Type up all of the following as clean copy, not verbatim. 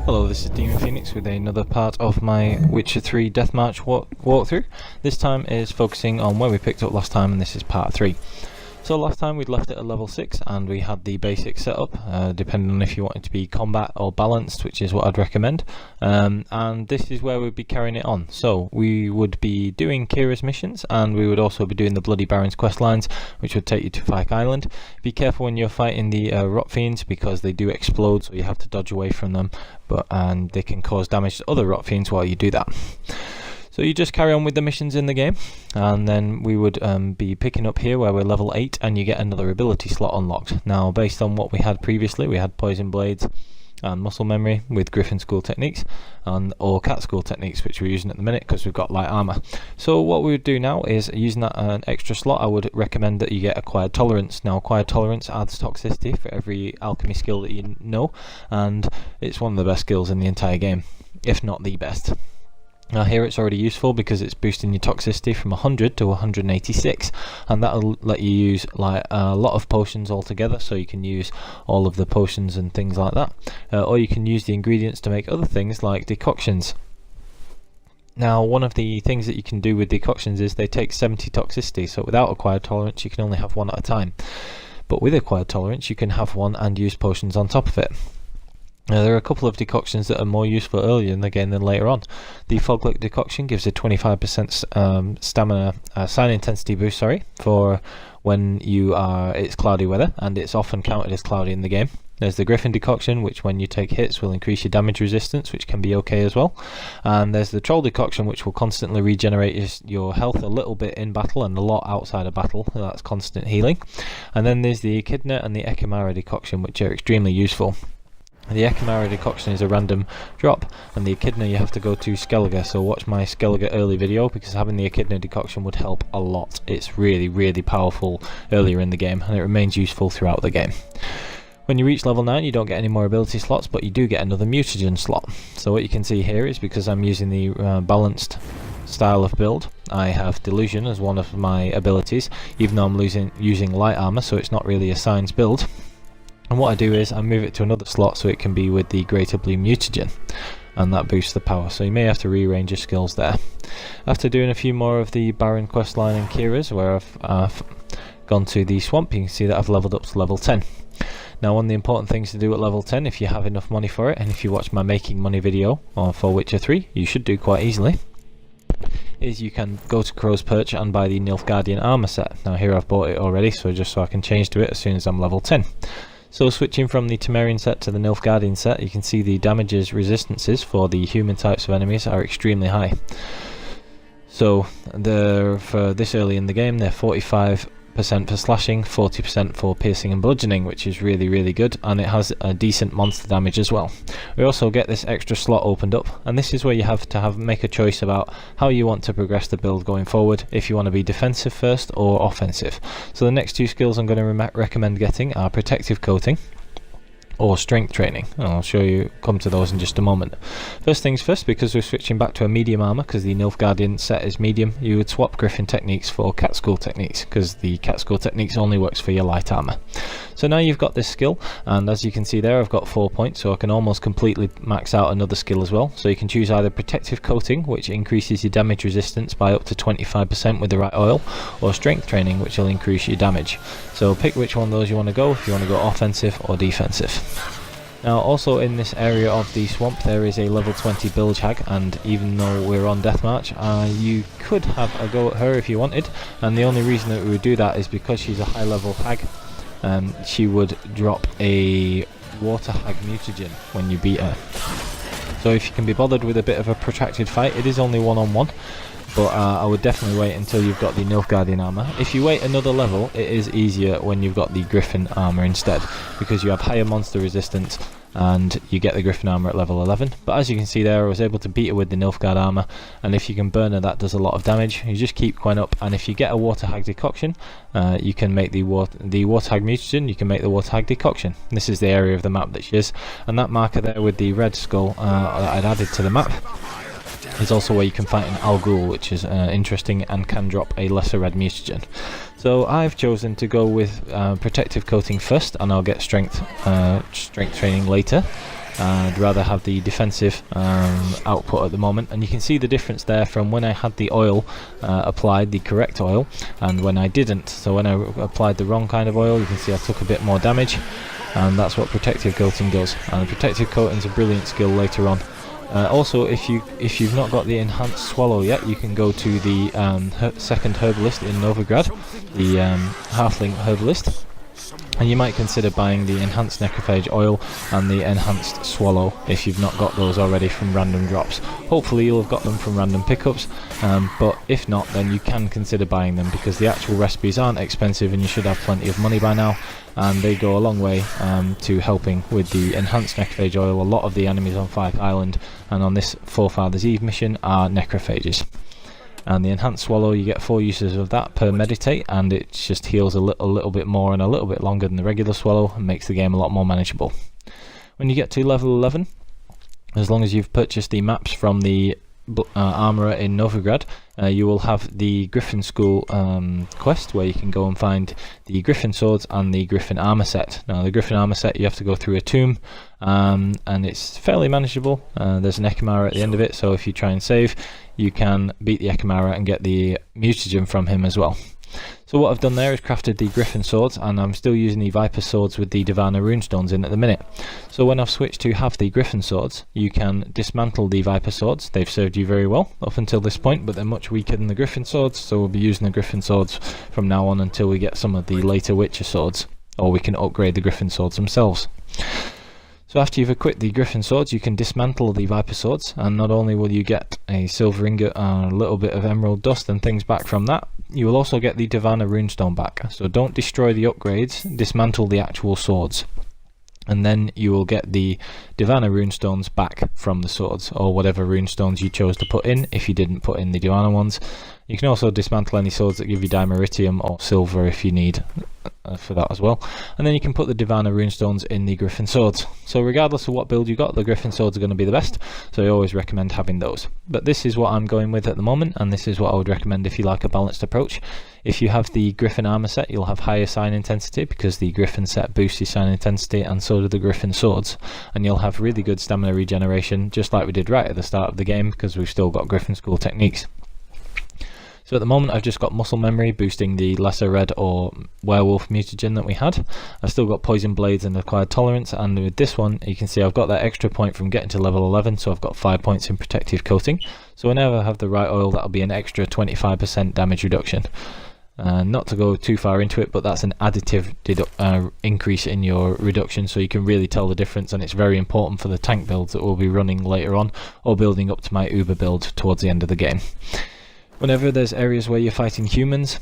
Hello, this is Demon Phoenix with another part of my Witcher 3 Deathmarch walkthrough. This time is focusing on where we picked up last time, and this is part 3. So last time we'd left it at level 6 and we had the basic setup, depending on if you wanted to be combat or balanced, which is what I'd recommend. And this is where we'd be carrying it on. So we would be doing Kira's missions, and we would also be doing the Bloody Baron's quest lines, which would take you to Fyke Island. Be careful when you're fighting the rot fiends, because they do explode, so you have to dodge away from them, and they can cause damage to other rot fiends while you do that. So you just carry on with the missions in the game, and then we would be picking up here where we're level 8, and you get another ability slot unlocked. Now, based on what we had previously, we had Poison Blades and Muscle Memory with Griffin School techniques, or Cat School techniques, which we're using at the minute because we've got light armour. So what we would do now is, using that extra slot, I would recommend that you get Acquired Tolerance. Now, Acquired Tolerance adds toxicity for every alchemy skill that you know, and it's one of the best skills in the entire game, if not the best. Now here it's already useful because it's boosting your toxicity from 100 to 186, and that'll let you use like a lot of potions altogether, so you can use all of the potions and things like that, or you can use the ingredients to make other things like decoctions. Now, one of the things that you can do with decoctions is they take 70 toxicity, so without Acquired Tolerance you can only have one at a time, but with Acquired Tolerance you can have one and use potions on top of it. There are a couple of decoctions that are more useful earlier in the game than later on. The Foglet decoction gives a 25% stamina sign intensity boost, for when it's cloudy weather, and it's often counted as cloudy in the game. There's the Griffin decoction, which when you take hits will increase your damage resistance, which can be okay as well. And there's the Troll decoction, which will constantly regenerate your health a little bit in battle and a lot outside of battle. That's constant healing. And then there's the Echidna and the Echimera decoction, which are extremely useful. The Echimera decoction is a random drop, and the Echidna you have to go to Skellige, so watch my Skellige early video, because having the Echidna decoction would help a lot. It's really, really powerful earlier in the game, and it remains useful throughout the game. When you reach level 9 you don't get any more ability slots, but you do get another Mutagen slot. So what you can see here is, because I'm using the balanced style of build, I have Delusion as one of my abilities, even though I'm using light armour, so it's not really a science build. And what I do is I move it to another slot so it can be with the Greater Blue Mutagen, and that boosts the power, so you may have to rearrange your skills there. After doing a few more of the Baron questline and Kira's, where I've gone to the swamp, you can see that I've leveled up to level 10. Now, one of the important things to do at level 10, if you have enough money for it, and if you watch my making money video for Witcher 3, you should do quite easily, is you can go to Crow's Perch and buy the Nilfgaardian armour set. Now here I've bought it already, so I can change to it as soon as I'm level 10. So switching from the Temerian set to the Nilfgaardian set, you can see the damages resistances for the human types of enemies are extremely high. So for this early in the game, they're 45% for slashing, 40% for piercing and bludgeoning, which is really, really good, and it has a decent monster damage as well. We also get this extra slot opened up, and this is where you have to make a choice about how you want to progress the build going forward, if you want to be defensive first or offensive. So the next two skills I'm going to recommend getting are Protective Coating or Strength Training. I'll come to those in just a moment. First things first, because we're switching back to a medium armour, because the Nilfgaardian set is medium, you would swap Griffin techniques for Cat School techniques, because the Cat School techniques only works for your light armour. So now you've got this skill, and as you can see there, I've got 4 points, so I can almost completely max out another skill as well. So you can choose either Protective Coating, which increases your damage resistance by up to 25% with the right oil, or Strength Training, which will increase your damage. So pick which one of those you want to go, if you want to go offensive or defensive. Now, also in this area of the swamp there is a level 20 bilge hag, and even though we're on Deathmarch, you could have a go at her if you wanted, and the only reason that we would do that is because she's a high level hag. She would drop a water hag mutagen when you beat her. So if you can be bothered with a bit of a protracted fight, it is only one-on-one, but I would definitely wait until you've got the Nilfgaardian armour. If you wait another level, it is easier when you've got the Griffin armour instead, because you have higher monster resistance and you get the Griffin armour at level 11. But as you can see there, I was able to beat her with the Nilfgaard armour, and if you can burn her, that does a lot of damage. You just keep going up, and if you get a water hag decoction, you can make the water hag mutagen, you can make the water hag decoction. This is the area of the map that she is, and that marker there with the red skull that I'd added to the map is also where you can fight an Al Ghul, which is interesting and can drop a lesser red mutagen. So I've chosen to go with Protective Coating first, and I'll get strength training later. I'd rather have the defensive output at the moment, and you can see the difference there from when I had the oil applied, the correct oil, and when I didn't. So when I applied the wrong kind of oil, you can see I took a bit more damage, and that's what protective coating does. And protective coating is a brilliant skill later on. Also, if you've not got the enhanced swallow yet, you can go to the second herbalist in Novigrad, the halfling herbalist, and you might consider buying the enhanced necrophage oil and the enhanced swallow if you've not got those already from random drops. Hopefully you'll have got them from random pickups, but if not, then you can consider buying them, because the actual recipes aren't expensive and you should have plenty of money by now, and they go a long way to helping with the enhanced necrophage oil. A lot of the enemies on Fife Island and on this Forefathers Eve mission are necrophages. And the enhanced swallow, you get 4 uses of that per meditate, and it just heals a little bit more and a little bit longer than the regular swallow, and makes the game a lot more manageable. When you get to level 11, as long as you've purchased the maps from the armourer in Novigrad, you will have the Griffin School quest, where you can go and find the Griffin swords and the Griffin armour set. Now the Griffin armour set, you have to go through a tomb, and it's fairly manageable. There's an Ekimara at the end of it, so if you try and save, you can beat the Ekimara and get the Mutagen from him as well. So what I've done there is crafted the Griffin swords, and I'm still using the Viper swords with the Divana runestones in at the minute. So when I've switched to have the Griffin swords, you can dismantle the Viper swords. They've served you very well up until this point, but they're much weaker than the Griffin swords, so we'll be using the Griffin swords from now on until we get some of the later Witcher swords, or we can upgrade the Griffin swords themselves. So after you've equipped the Griffin swords, you can dismantle the Viper swords, and not only will you get a silver ingot and a little bit of emerald dust and things back from that, you will also get the Divana runestone back. So don't destroy the upgrades, dismantle the actual swords, and then you will get the Divana runestones back from the swords, or whatever runestones you chose to put in if you didn't put in the Divana ones. You can also dismantle any swords that give you dimeritium or silver if you need for that as well. And then you can put the Divana runestones in the Griffin swords. So regardless of what build you got, the Griffin swords are going to be the best, so I always recommend having those. But this is what I'm going with at the moment, and this is what I would recommend if you like a balanced approach. If you have the Griffin armor set, you'll have higher sign intensity, because the Griffin set boosts your sign intensity, and so do the Griffin swords. And you'll have really good stamina regeneration, just like we did right at the start of the game, because we've still got Griffin school techniques. So at the moment I've just got muscle memory, boosting the lesser red or werewolf mutagen that we had. I've still got poison blades and acquired tolerance, and with this one you can see I've got that extra point from getting to level 11, so I've got 5 points in protective coating. So whenever I have the right oil, that'll be an extra 25% damage reduction. Not to go too far into it, but that's an additive increase in your reduction, so you can really tell the difference, and it's very important for the tank builds that we'll be running later on, or building up to my Uber build towards the end of the game. Whenever there's areas where you're fighting humans,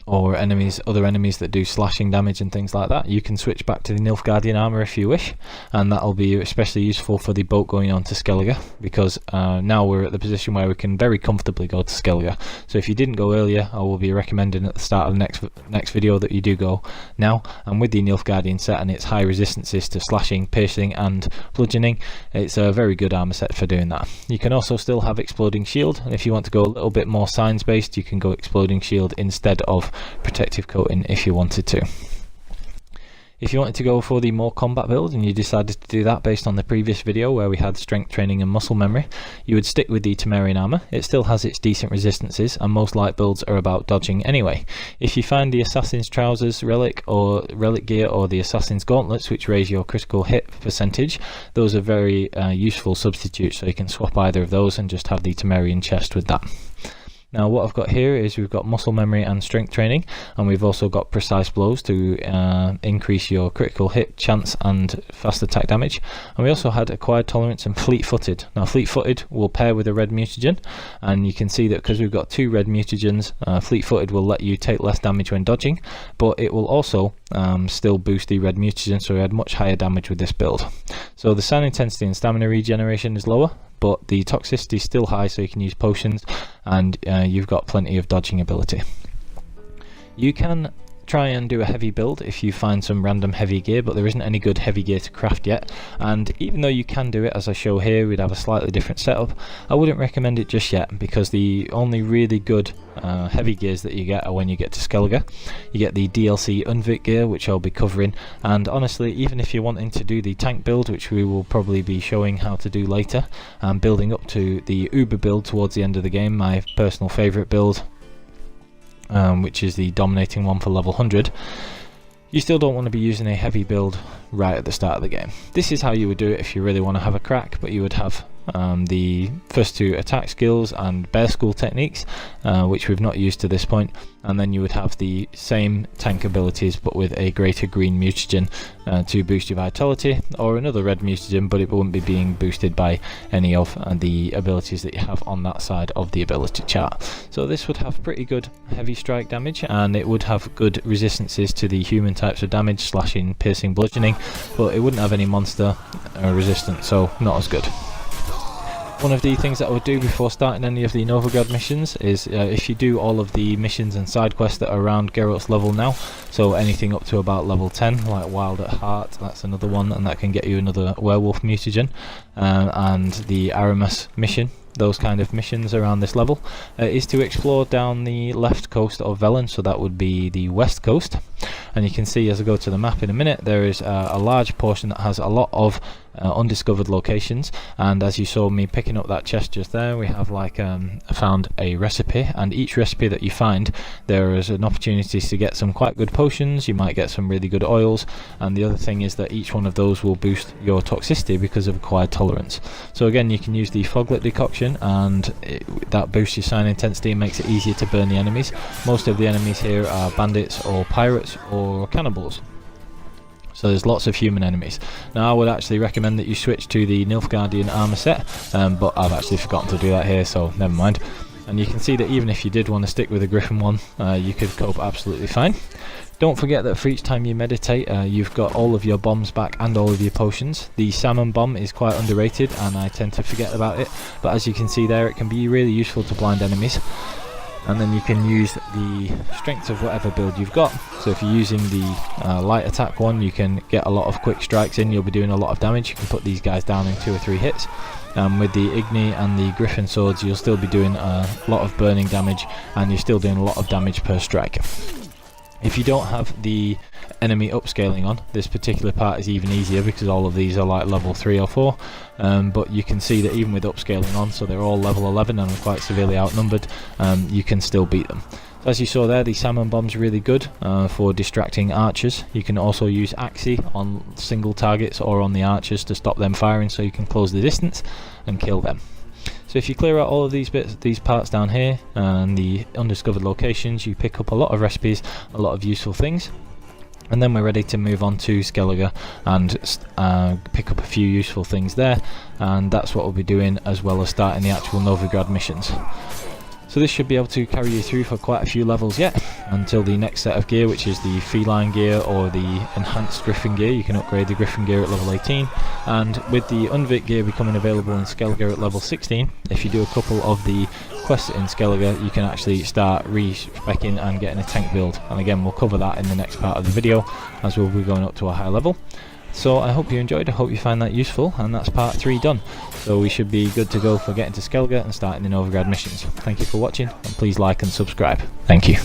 or other enemies that do slashing damage and things like that, you can switch back to the Nilfgaardian armour if you wish, and that'll be especially useful for the boat going on to Skellige, because now we're at the position where we can very comfortably go to Skellige. So if you didn't go earlier, I will be recommending at the start of the next video that you do go now. And with the Nilfgaardian set and its high resistances to slashing, piercing and bludgeoning, it's a very good armour set for doing that. You can also still have exploding shield, and if you want to go a little bit more signs based, you can go exploding shield instead of protective coating if you wanted to. If you wanted to go for the more combat build, and you decided to do that based on the previous video where we had strength training and muscle memory, you would stick with the Temerian armour. It still has its decent resistances, and most light builds are about dodging anyway. If you find the Assassin's Trousers relic or relic gear, or the Assassin's Gauntlets, which raise your critical hit percentage, those are very useful substitutes, so you can swap either of those and just have the Temerian chest with that. Now what I've got here is we've got muscle memory and strength training, and we've also got precise blows to increase your critical hit chance and fast attack damage, and we also had acquired tolerance and fleet-footed. Now fleet-footed will pair with a red mutagen, and you can see that because we've got 2 red mutagens, fleet-footed will let you take less damage when dodging, but it will also still boost the red mutagen, so we had much higher damage with this build. So the sign intensity and stamina regeneration is lower, but the toxicity is still high, so you can use potions, and you've got plenty of dodging ability. You can try and do a heavy build if you find some random heavy gear, but there isn't any good heavy gear to craft yet, and even though you can do it as I show here, we'd have a slightly different setup. I wouldn't recommend it just yet, because the only really good heavy gears that you get are when you get to Skellige. You get the DLC Unvit gear, which I'll be covering, and honestly, even if you're wanting to do the tank build, which we will probably be showing how to do later, and building up to the Uber build towards the end of the game, my personal favourite build, which is the dominating one for level 100, you still don't want to be using a heavy build right at the start of the game. This is how you would do it if you really want to have a crack, but you would have the first two attack skills and bear school techniques, which we've not used to this point, and then you would have the same tank abilities but with a greater green mutagen to boost your vitality, or another red mutagen, but it wouldn't be being boosted by any of the abilities that you have on that side of the ability chart. So this would have pretty good heavy strike damage, and it would have good resistances to the human types of damage, slashing, piercing, bludgeoning, but it wouldn't have any monster resistance, so not as good. One of the things that I would do before starting any of the Novigrad missions is if you do all of the missions and side quests that are around Geralt's level now, so anything up to about level 10, like Wild at Heart, that's another one, and that can get you another werewolf mutagen, and the Aramis mission, those kind of missions around this level, is to explore down the left coast of Velen, so that would be the west coast. And you can see as I go to the map in a minute, there is a large portion that has a lot of undiscovered locations, and as you saw me picking up that chest just there, we have like found a recipe, and each recipe that you find, there is an opportunity to get some quite good potions, you might get some really good oils, and the other thing is that each one of those will boost your toxicity because of acquired tolerance. So again, you can use the foglet decoction, and that boosts your sign intensity and makes it easier to burn the enemies. Most of the enemies here are bandits or pirates or cannibals, so there's lots of human enemies. Now I would actually recommend that you switch to the Nilfgaardian armour set, but I've actually forgotten to do that here, so never mind. And you can see that even if you did want to stick with the Griffin one, you could cope absolutely fine. Don't forget that for each time you meditate, you've got all of your bombs back and all of your potions. The salmon bomb is quite underrated and I tend to forget about it, but as you can see there, it can be really useful to blind enemies. And then you can use the strength of whatever build you've got. So if you're using the light attack one, you can get a lot of quick strikes in, you'll be doing a lot of damage. You can put these guys down in 2 or 3 hits. With the Igni and the Griffin swords, you'll still be doing a lot of burning damage, and you're still doing a lot of damage per strike. If you don't have the enemy upscaling on, this particular part is even easier because all of these are like level 3 or 4, but you can see that even with upscaling on, so they're all level 11 and quite severely outnumbered, you can still beat them. So as you saw there, the salmon bomb's really good for distracting archers. You can also use Axi on single targets or on the archers to stop them firing, so you can close the distance and kill them. So if you clear out all of these bits, these parts down here, and the undiscovered locations, you pick up a lot of recipes, a lot of useful things, and then we're ready to move on to Skellige and pick up a few useful things there, and that's what we'll be doing as well as starting the actual Novigrad missions. So this should be able to carry you through for quite a few levels yet, until the next set of gear, which is the feline gear or the enhanced griffin gear. You can upgrade the griffin gear at level 18, and with the unvit gear becoming available in Skellige at level 16, if you do a couple of the quests in Skellige, you can actually start re-speccing and getting a tank build. And again, we'll cover that in the next part of the video, as we'll be going up to a higher level. So I hope you enjoyed, I hope you find that useful, and that's part 3 done. So we should be good to go for getting to Skellige and starting the Novigrad missions. Thank you for watching, and please like and subscribe. Thank you.